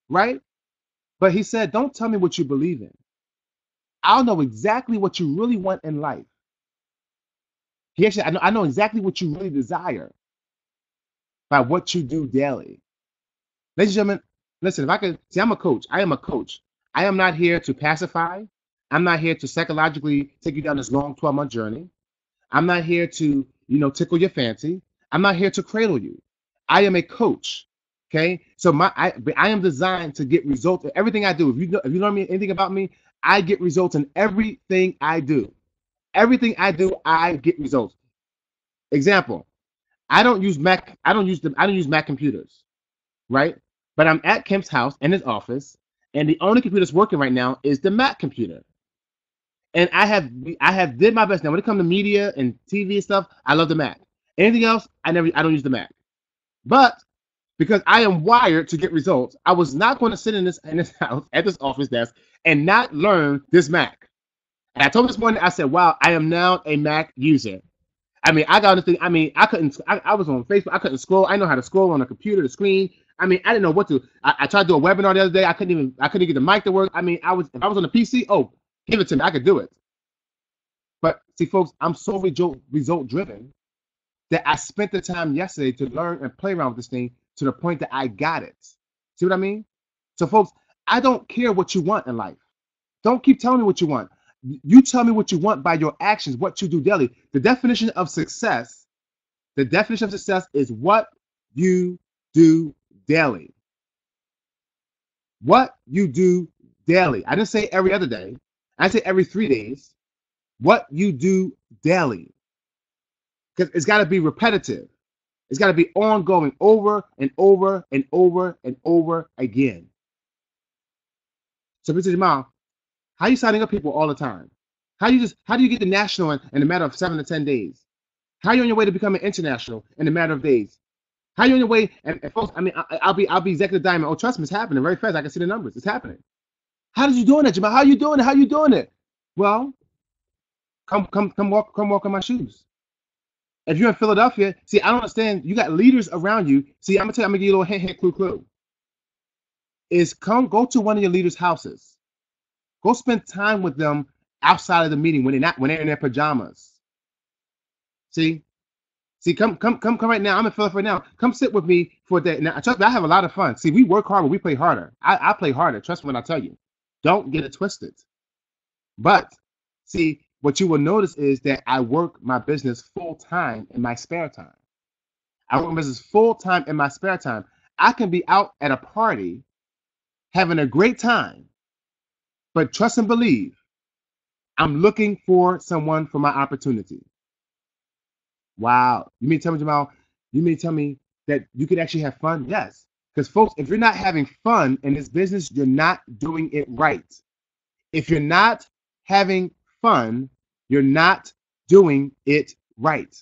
right? But he said, don't tell me what you believe in. I'll know exactly what you really want in life. I know exactly what you really desire by what you do daily. Ladies and gentlemen, listen, if I could, see, I'm a coach. I am a coach. I am not here to pacify. I'm not here to psychologically take you down this long 12-month journey. I'm not here to, tickle your fancy. I'm not here to cradle you. I am a coach. Okay, so I am designed to get results in everything I do. If you know anything about me, I get results in everything I do. Everything I do, I get results. Example: I don't use Mac. I don't use Mac computers, right? But I'm at Kemp's house in his office, and the only computer that's working right now is the Mac computer. And I have did my best. Now, when it comes to media and TV and stuff, I love the Mac. Anything else, I don't use the Mac. But because I am wired to get results, I was not going to sit in this house at this office desk and not learn this Mac. And I told him this morning, I said, wow, I am now a Mac user. I mean, I got this thing. I mean, I was on Facebook. I couldn't scroll. I know how to scroll on a computer, the screen. I mean, I didn't know what to. I tried to do a webinar the other day. I couldn't get the mic to work. I mean, if I was on the PC, oh, give it to me. I could do it. But see, folks, I'm so result driven that I spent the time yesterday to learn and play around with this thing to the point that I got it. See what I mean? So, folks, I don't care what you want in life. Don't keep telling me what you want. You tell me what you want by your actions, what you do daily. The definition of success is what you do daily. What you do daily. I didn't say every other day. I say every 3 days. What you do daily. Because it's got to be repetitive. It's got to be ongoing, over and over and over and over again. So, Mr. Jamal, how are you signing up people all the time? How do you get the national in a matter of 7 to 10 days? How are you on your way to becoming international in a matter of days? How are you on your way? And folks, I mean, I'll be executive diamond. Oh, trust me, it's happening very fast. I can see the numbers. It's happening. How did you doing that, Jamal? How are you doing it? How are you doing it? Well, come walk in my shoes. If you're in Philadelphia, see, I don't understand. You got leaders around you. See, I'm gonna give you a little hint, clue. Is go to one of your leaders' houses. Go spend time with them outside of the meeting when they're in their pajamas. See, come right now. I'm in Philadelphia right now. Come sit with me for a day. Now, trust me, I have a lot of fun. See, we work hard, but we play harder. I play harder. Trust me when I tell you. Don't get it twisted. But see, what you will notice is that I work my business full time in my spare time. I work my business full time in my spare time. I can be out at a party having a great time, but trust and believe, I'm looking for someone for my opportunity. Wow. You mean tell me, Jamal, you mean tell me that you could actually have fun? Yes. Because folks, if you're not having fun in this business, you're not doing it right. If you're not having fun, you're not doing it right.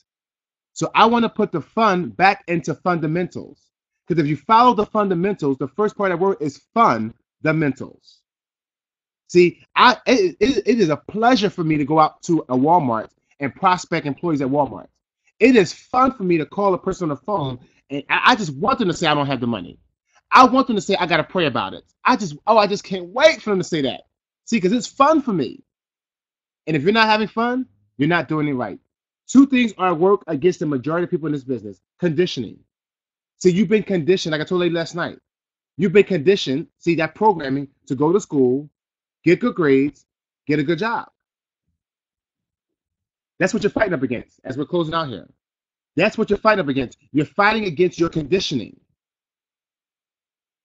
So I want to put the fun back into fundamentals. Because if you follow the fundamentals, the first part of that word is fundamentals. See, it is a pleasure for me to go out to a Walmart and prospect employees at Walmart. It is fun for me to call a person on the phone, and I just want them to say I don't have the money. I want them to say I got to pray about it. I just can't wait for them to say that. See, because it's fun for me. And if you're not having fun, you're not doing it right. Two things are at work against the majority of people in this business. Conditioning. See, you've been conditioned, like I told you last night. You've been conditioned, see, that programming to go to school, get good grades, get a good job. That's what you're fighting up against as we're closing out here. That's what you're fighting up against. You're fighting against your conditioning.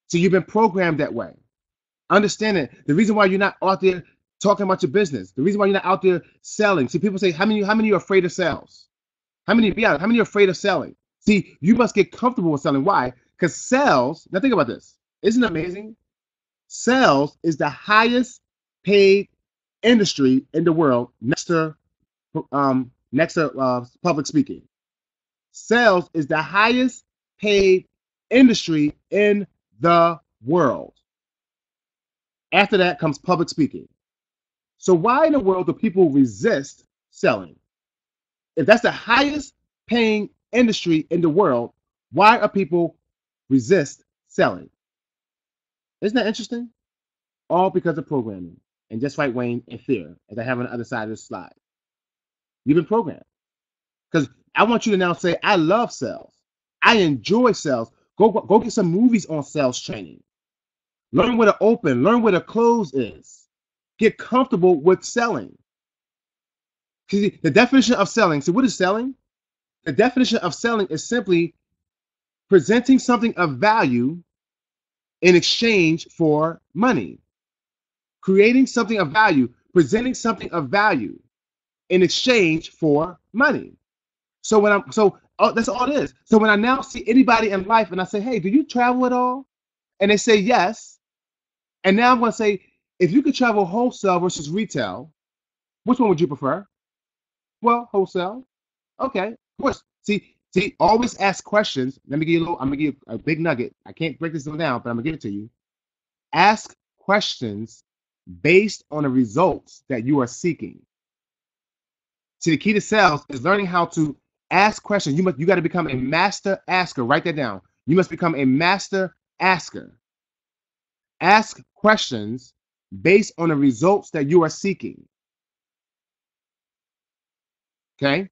So you've been programmed that way. Understand it. The reason why you're not out there talking about your business, the reason why you're not out there selling. See, people say, how many are afraid of sales? How many are afraid of selling? See, you must get comfortable with selling. Why? Because sales, now think about this. Isn't it amazing? Sales is the highest paid industry in the world next to public speaking. Sales is the highest paid industry in the world. After that comes public speaking. So why in the world do people resist selling? If that's the highest paying industry in the world, why are people resist selling? Isn't that interesting? All because of programming. And just like Wayne and fear, as I have on the other side of this slide. You've been programmed. Because I want you to now say, I love sales. I enjoy sales. Go get some movies on sales training. Learn where to open. Learn where to close is. Get comfortable with selling. See, the definition of selling. So what is selling? The definition of selling is simply presenting something of value in exchange for money. Creating something of value, presenting something of value in exchange for money. So that's all it is. So when I now see anybody in life and I say, hey, do you travel at all? And they say yes. And now I'm going to say, if you could travel wholesale versus retail, which one would you prefer? Well, wholesale. Okay, of course. See, always ask questions. I'm gonna give you a big nugget. I can't break this down, but I'm gonna give it to you. Ask questions based on the results that you are seeking. See, the key to sales is learning how to ask questions. You got to become a master asker. Write that down. You must become a master asker. Ask questions based on the results that you are seeking. Okay?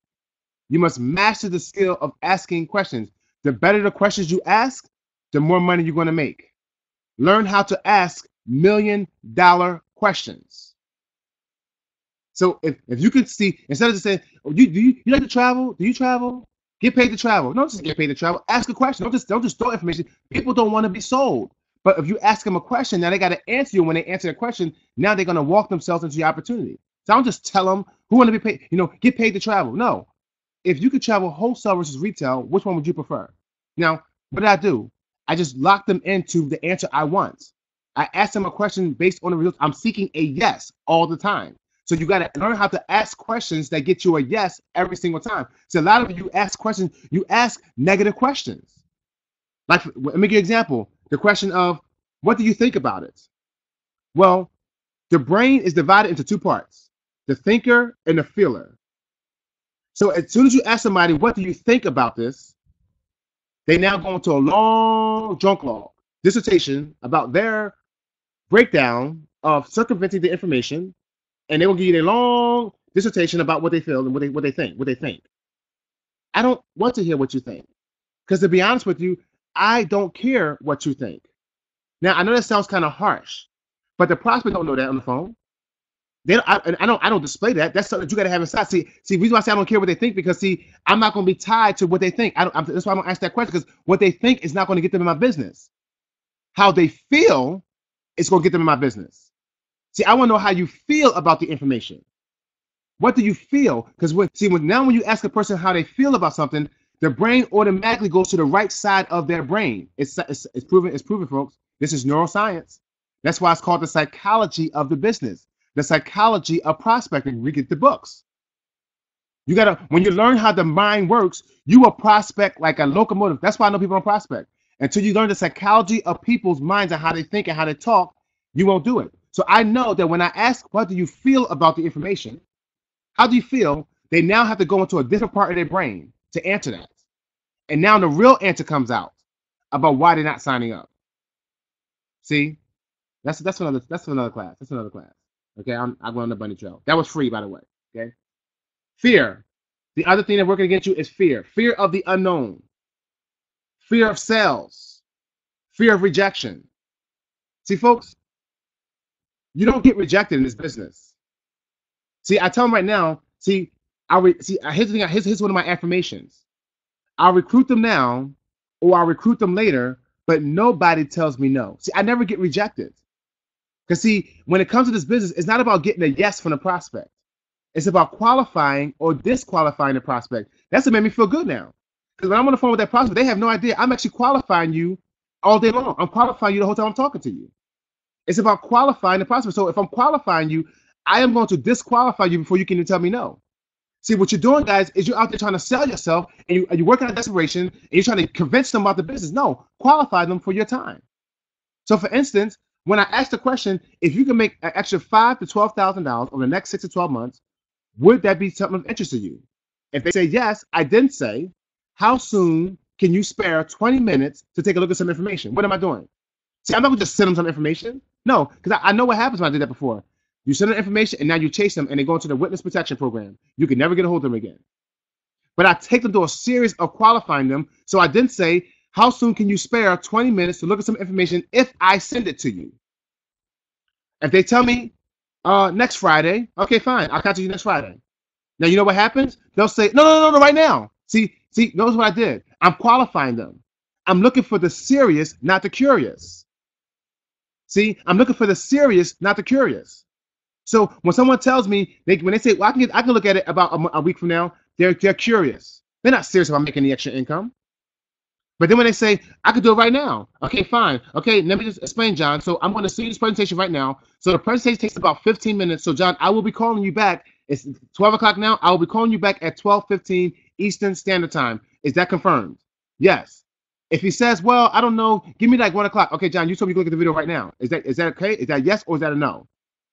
You must master the skill of asking questions. The better the questions you ask, the more money you're going to make. Learn how to ask $1 million questions. So if you could see, instead of just saying, oh, you like to travel? Do you travel? Get paid to travel. No, just get paid to travel. Ask a question. Don't just throw information. People don't want to be sold. But if you ask them a question, now they got to answer you. When they answer the question, now they're going to walk themselves into the opportunity. So I don't just tell them who want to be paid, get paid to travel. No. If you could travel wholesale versus retail, which one would you prefer? Now, what did I do? I just locked them into the answer I want. I asked them a question based on the results. I'm seeking a yes all the time. So you got to learn how to ask questions that get you a yes every single time. So a lot of you ask questions, you ask negative questions. Like, let me give you an example. The question of, what do you think about it? Well, the brain is divided into two parts, the thinker and the feeler. So as soon as you ask somebody, what do you think about this? They now go into a long drunk log dissertation about their breakdown of circumventing the information, and they will give you a long dissertation about what they feel and what they think. I don't want to hear what you think, because to be honest with you, I don't care what you think. Now I know that sounds kind of harsh, but the prospect don't know that on the phone. I don't display that. That's something that you got to have inside. See, the reason why I say I don't care what they think, because I'm not going to be tied to what they think. That's why I don't ask that question, because what they think is not going to get them in my business. How they feel is going to get them in my business. See, I want to know how you feel about the information. What do you feel? Because when you ask a person how they feel about something, their brain automatically goes to the right side of their brain. It's proven, folks. This is neuroscience. That's why it's called the psychology of the business, the psychology of prospecting. Read the books. When you learn how the mind works, you will prospect like a locomotive. That's why I know people don't prospect. Until you learn the psychology of people's minds and how they think and how they talk, you won't do it. So I know that when I ask, what do you feel about the information? How do you feel? They now have to go into a different part of their brain to answer that. And now the real answer comes out about why they're not signing up. See? That's another class. That's another class. Okay, I'm going on the bunny trail. That was free, by the way. Okay. Fear. The other thing that's working against you is fear. Fear of the unknown. Fear of sales. Fear of rejection. See, folks, you don't get rejected in this business. See, I tell them right now, here's one of my affirmations. I'll recruit them now, or I'll recruit them later, but nobody tells me no. See, I never get rejected. Because see, when it comes to this business, it's not about getting a yes from the prospect. It's about qualifying or disqualifying the prospect. That's what made me feel good now. Because when I'm on the phone with that prospect, they have no idea. I'm actually qualifying you all day long. I'm qualifying you the whole time I'm talking to you. It's about qualifying the prospect. So if I'm qualifying you, I am going to disqualify you before you can even tell me no. See, what you're doing, guys, is you're out there trying to sell yourself, and you're working on desperation, and you're trying to convince them about the business. No, qualify them for your time. So, for instance, when I asked the question, if you can make an extra $5,000 to $12,000 over the next 6 to 12 months, would that be something of interest to you? If they say yes, I then say, how soon can you spare 20 minutes to take a look at some information? What am I doing? See, I'm not going to just send them some information. No, because I know what happens when I did that before. You send them information, and now you chase them, and they go into the witness protection program. You can never get a hold of them again. But I take them through a series of qualifying them. So I then say, how soon can you spare 20 minutes to look at some information if I send it to you? If they tell me next Friday, okay, fine. I'll contact you next Friday. Now, you know what happens? They'll say, no, right now. See, notice what I did. I'm qualifying them. I'm looking for the serious, not the curious. See, I'm looking for the serious, not the curious. So when someone tells me, when they say, well, I can look at it about a week from now, they're curious. They're not serious about making the extra income. But then when they say, I could do it right now. Okay, fine. Okay, let me just explain, John. So I'm going to see this presentation right now. So the presentation takes about 15 minutes. So, John, I will be calling you back. It's 12 o'clock now. I will be calling you back at 12:15 Eastern Standard Time. Is that confirmed? Yes. If he says, well, I don't know, give me like 1 o'clock. Okay, John, you told me to look at the video right now. Is that okay? Is that yes or is that a no?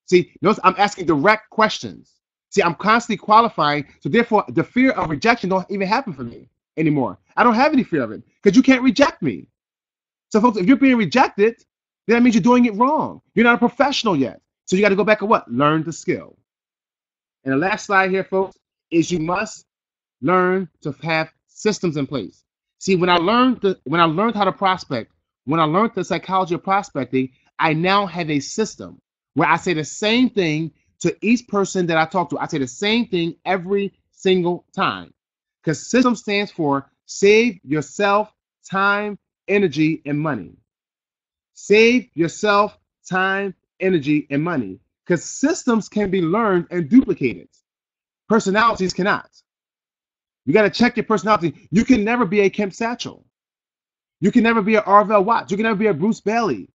See, notice I'm asking direct questions. See, I'm constantly qualifying. So therefore, the fear of rejection don't even happen for me anymore. I don't have any fear of it because you can't reject me. So folks, if you're being rejected, then that means you're doing it wrong. You're not a professional yet. So you got to go back and what? Learn the skill. And the last slide here, folks, is you must learn to have systems in place. See, when I learned how to prospect, when I learned the psychology of prospecting, I now have a system where I say the same thing to each person that I talk to. I say the same thing every single time. Because system stands for save yourself time, energy, and money. Save yourself time, energy, and money. Because systems can be learned and duplicated. Personalities cannot. You got to check your personality. You can never be a Kemp Satchel. You can never be a Arvell Watts. You can never be a Bruce Bailey.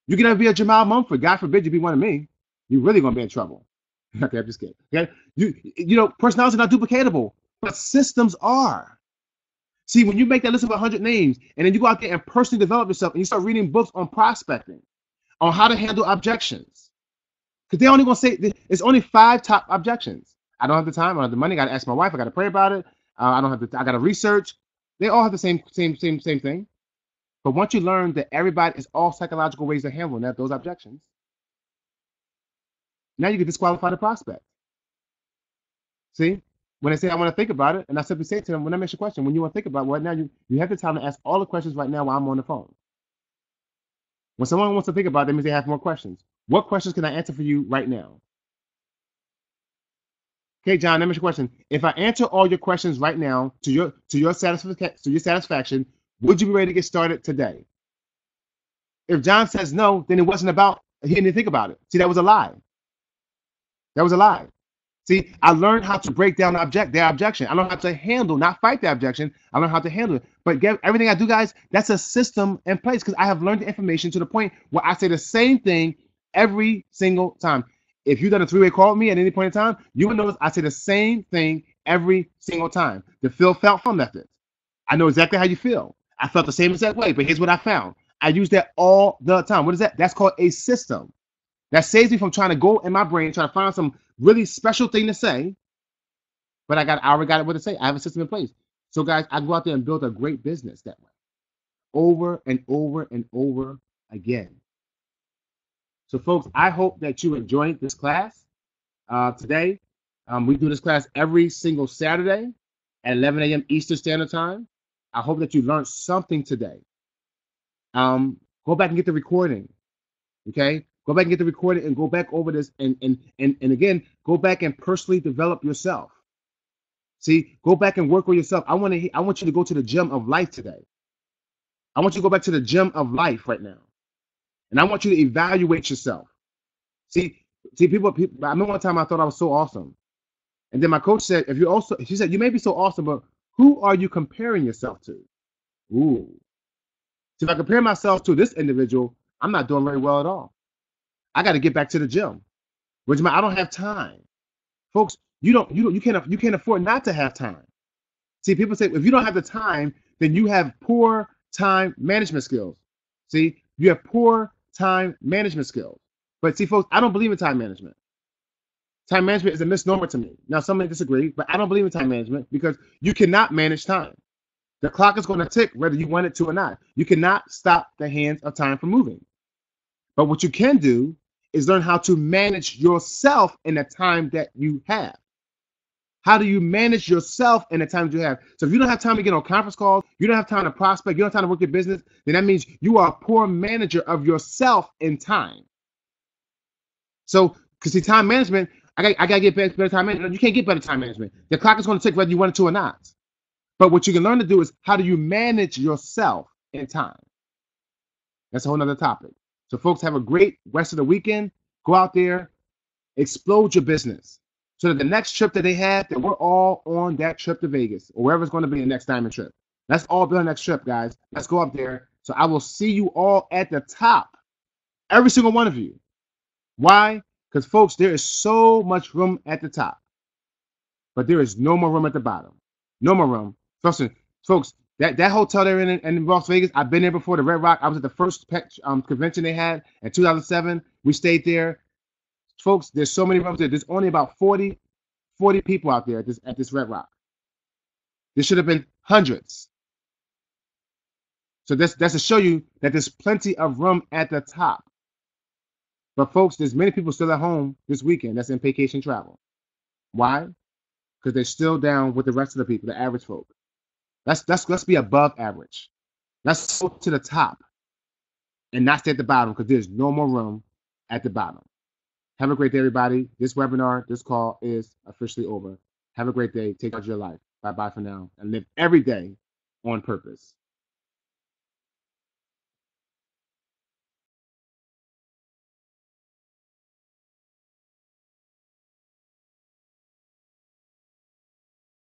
You can never be a Jamal Mumford. God forbid you be one of me. You're really going to be in trouble. Okay, I'm just kidding. Okay? You know, personalities are not duplicatable, but systems are. See, when you make that list of 100 names and then you go out there and personally develop yourself and you start reading books on prospecting, on how to handle objections, because they're only going to say it's only 5 top objections. I don't have the time. I don't have the money. I got to ask my wife. I got to pray about it. I don't have the. I got to research. They all have the same thing. But once you learn that everybody is all psychological ways of handling those objections, now you can disqualify the prospect. See, when they say I want to think about it, and I simply say to them, when I make a question, when you want to think about it, right now, you have the time to ask all the questions right now while I'm on the phone. When someone wants to think about it, that means they have more questions. What questions can I answer for you right now? Okay, John, let me ask you a question. If I answer all your questions right now to your satisfaction, would you be ready to get started today? If John says no, then it wasn't about, he didn't think about it. See, that was a lie. That was a lie. See, I learned how to break down their objection. I learned how to handle, not fight the objection. I learned how to handle it. But everything I do, guys, that's a system in place because I have learned the information to the point where I say the same thing every single time. If you've done a 3-way call with me at any point in time, you will notice I say the same thing every single time. The feel, felt, fun method. I know exactly how you feel. I felt the same exact way, but here's what I found. I use that all the time. What is that? That's called a system. That saves me from trying to go in my brain, trying to find some really special thing to say. But I already got what to say. I have a system in place. So guys, I go out there and build a great business that way. Over and over and over again. So folks, I hope that you enjoyed this class today. We do this class every single Saturday at 11 a.m. Eastern Standard Time. I hope that you learned something today. Go back and get the recording. Okay? Go back and get the recording and go back over this and again, go back and personally develop yourself. See, go back and work with yourself. I want you to go to the gym of life today. I want you to go back to the gym of life right now. And I want you to evaluate yourself. See, people, I remember one time I thought I was so awesome. And then my coach said, she said, you may be so awesome, but who are you comparing yourself to? Ooh. So if I compare myself to this individual, I'm not doing very well at all. I got to get back to the gym. Which means I don't have time. Folks, you can't afford not to have time. See, people say if you don't have the time, then you have poor time management skills. See, you have poor time management skills. But see, folks, I don't believe in time management. Time management is a misnomer to me. Now, some may disagree, but I don't believe in time management because you cannot manage time. The clock is going to tick whether you want it to or not. You cannot stop the hands of time from moving. But what you can do is learn how to manage yourself in the time that you have. How do you manage yourself in the time that you have? So if you don't have time to get on conference calls, you don't have time to prospect, you don't have time to work your business, then that means you are a poor manager of yourself in time. So, because see, time management, I got to get better time management. You can't get better time management. The clock is going to tick whether you want it to or not. But what you can learn to do is how do you manage yourself in time? That's a whole nother topic. So folks, have a great rest of the weekend. Go out there, explode your business. So that the next trip that they have, that we're all on that trip to Vegas or wherever it's going to be the next diamond trip. Let's all be on the next trip, guys. Let's go up there. So I will see you all at the top. Every single one of you. Why? Because folks, there is so much room at the top. But there is no more room at the bottom. No more room. Folks, that hotel there in Las Vegas, I've been there before, the Red Rock. I was at the first convention they had in 2007. We stayed there. Folks, there's so many rooms there. There's only about 40 people out there at this Red Rock. There should have been hundreds. So that's to show you that there's plenty of room at the top. But folks, there's many people still at home this weekend that's in vacation travel. Why? Because they're still down with the rest of the people, the average folk. Let's be above average. Let's go to the top and not stay at the bottom because there's no more room at the bottom. Have a great day, everybody. This webinar, this call is officially over. Have a great day. Take charge of your life. Bye bye for now. And live every day on purpose.